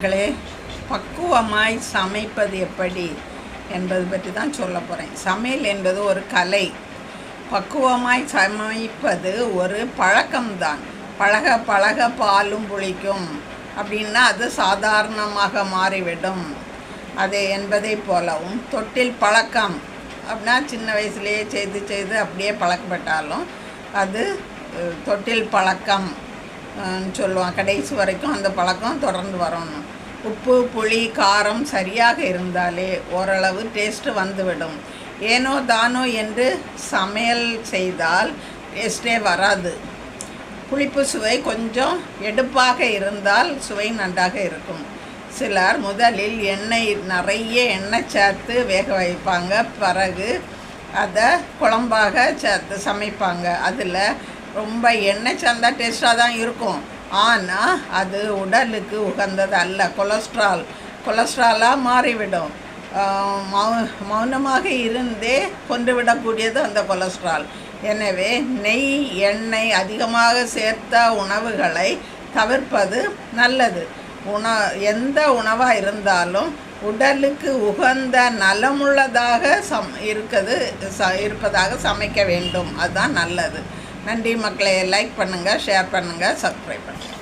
மக்களே, பக்குவமாய் சமைப்பது எப்படி என்பது பற்றி தான் சொல்ல போகிறேன். சமையல் என்பது ஒரு கலை. பக்குவமாய் சமைப்பது ஒரு பழக்கம்தான். பழக பழக பாலும் புளிக்கும் அப்படின்னா அது சாதாரணமாக மாறிவிடும். அது என்பதை போலவும் தொட்டில் பழக்கம் அப்படின்னா சின்ன வயசுலேயே செய்து செய்து அப்படியே பழக்கப்பட்டாலும் அது தொட்டில் பழக்கம் சொல்லுவான். கடைசி வரைக்கும் அந்த பழக்கம் தொடர்ந்து வரணும். உப்பு புளி காரம் சரியாக இருந்தாலே ஓரளவு டேஸ்ட்டு வந்துவிடும். ஏனோ தானோ என்று சமையல் செய்தால் டேஸ்ட்டே வராது. புளிப்பு சுவை கொஞ்சம் எடுப்பாக இருந்தால் சுவை நன்றாக இருக்கும். சிலர் முதலில் நிறைய எண்ணெய் சேர்த்து வேக வைப்பாங்க. பிறகு அதை குழம்பாக சேர்த்து சமைப்பாங்க. அதில் ரொம்ப எண்ணெய் சேர்ந்தா டேஸ்ட்டாக தான் இருக்கும். ஆனால் அது உடலுக்கு உகந்தது அல்ல. கொலஸ்ட்ராலாக மாறிவிடும். மௌனமாக இருந்தே கொண்டுவிடக்கூடியது அந்த கொலஸ்ட்ரால். எனவே நெய் எண்ணெய் அதிகமாக சேர்த்த உணவுகளை தவிர்ப்பது நல்லது. எந்த உணவாக இருந்தாலும் உடலுக்கு உகந்த நலமுள்ளதாக இருப்பதாக சமைக்க வேண்டும். அதுதான் நல்லது. நன்றி மக்களே. லைக் பண்ணுங்கள், ஷேர் பண்ணுங்கள், சப்ஸ்கிரைப் பண்ணுங்கள்.